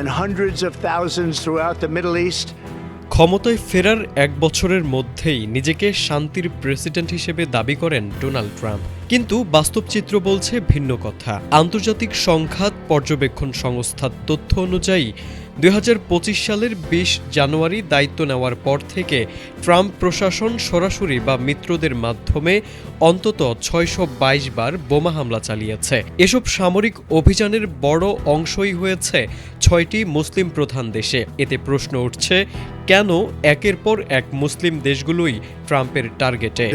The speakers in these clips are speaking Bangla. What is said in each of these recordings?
and hundreds of thousands throughout the Middle East. ক্ষমতায় ফেরার এক বছরের মধ্যেই নিজেকে শান্তির প্রেসিডেন্ট হিসেবে দাবি করেন ডোনাল্ড ট্রাম্প। কিন্তু বাস্তব চিত্র বলছে ভিন্ন কথা। আন্তর্জাতিক সংঘাত পর্যবেক্ষণ সংস্থার তথ্য অনুযায়ী 2025 সালের 20 জানুয়ারি দায়িত্ব নেওয়ার পর থেকে ট্রাম্প প্রশাসন সরাসরি বা মিত্রদের মাধ্যমে অন্তত 622 বার বোমা হামলা চালিয়েছে। এসব সামরিক অভিযানের বড় অংশই হয়েছে 6টি মুসলিম প্রধান দেশে। এতে প্রশ্ন উঠছে, কেন একের পর এক মুসলিম দেশগুলোই ট্রাম্পের টার্গেটে?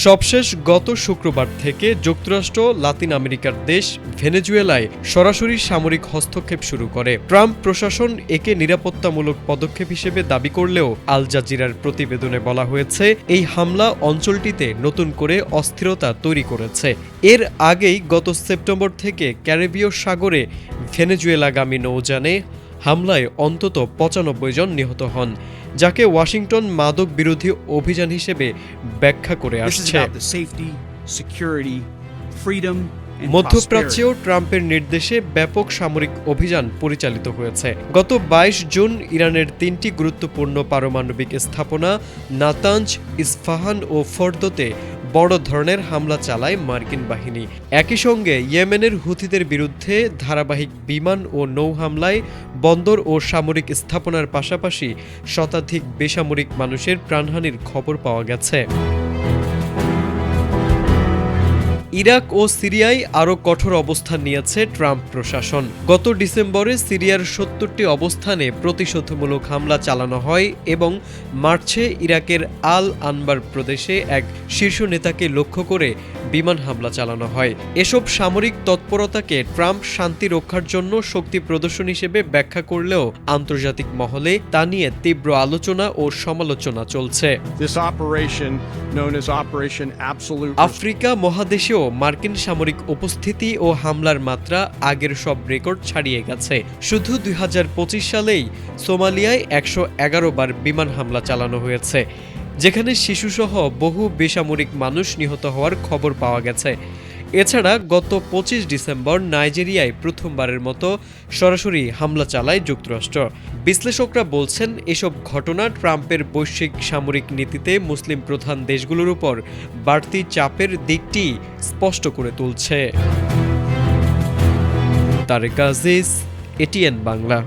সবশেষ গত শুক্রবার থেকে যুক্তরাষ্ট্র লাতিন আমেরিকার দেশ ভেনেজুয়েলায় সরাসরি সামরিক হস্তক্ষেপ শুরু করে। ট্রাম্প প্রশাসন একে নিরাপত্তামূলক পদক্ষেপ হিসেবে দাবি করলেও আল জাজিরার প্রতিবেদনে বলা হয়েছে এই হামলা অঞ্চলটিতে নতুন করে অস্থিরতা তৈরি করেছে। এর আগেই গত সেপ্টেম্বর থেকে ক্যারিবীয় সাগরে ভেনেজুয়েলাগামী নৌযানে হামলায় অন্তত 95 জন নিহত হন, যাকে ওয়াশিংটন মাদক বিরোধী অভিযান হিসেবে ব্যাখ্যা করে আসছে। মধ্যপ্রাচ্যেও ট্রাম্পের নির্দেশে ব্যাপক সামরিক অভিযান পরিচালিত হয়েছে। গত 22 জুন ইরানের 3টি গুরুত্বপূর্ণ পারমাণবিক স্থাপনা নাতাঞ্জ, ইস্পাহান ও ফর্দোতে বড় ধরনের হামলা চালায় মার্কিন বাহিনী। একই সঙ্গে ইয়েমেনের হুথিদের বিরুদ্ধে ধারাবাহিক বিমান ও নৌ হামলায় বন্দর ও সামরিক স্থাপনার পাশাপাশি শতাধিক বেসামরিক মানুষের প্রাণহানির খবর পাওয়া গেছে। ইরাক ও সিরিয়ায় আরও কঠোর অবস্থান নিয়েছে ট্রাম্প প্রশাসন। গত ডিসেম্বরে সিরিয়ার 70টি অবস্থানে প্রতিশোধমূলক হামলা চালানো হয় এবং মার্চে ইরাকের আল আনবার প্রদেশে এক শীর্ষ নেতাকে লক্ষ্য করে বিমান হামলা চালানো হয়। এসব সামরিক তৎপরতাকে ট্রাম্প শান্তি রক্ষার জন্য শক্তি প্রদর্শন হিসেবে ব্যাখ্যা করলেও আন্তর্জাতিক মহলে তা নিয়ে তীব্র আলোচনা ও সমালোচনা চলছে। আফ্রিকা মহাদেশেও মার্কিন সামরিক উপস্থিতি ও হামলার মাত্রা আগের সব রেকর্ড ছাড়িয়ে গেছে। শুধু 2025 সালেই সোমালিয়ায় 111 বার বিমান হামলা চালানো হয়েছে, যেখানে শিশুসহ বহু বেসামরিক মানুষ নিহত হওয়ার খবর পাওয়া গেছে। এছাড়া গত 25 ডিসেম্বর নাইজেরিয়ায় প্রথমবারের মতো সরাসরি হামলা চালায় যুক্তরাষ্ট্র। বিশ্লেষকরা বলছেন, এসব ঘটনা ট্রাম্পের বৈশ্বিক সামরিক নীতিতে মুসলিম প্রধান দেশগুলোর উপর বাড়তি চাপের দিকটি স্পষ্ট করে তুলছে। তারেক আজিজ, এটিএন বাংলা।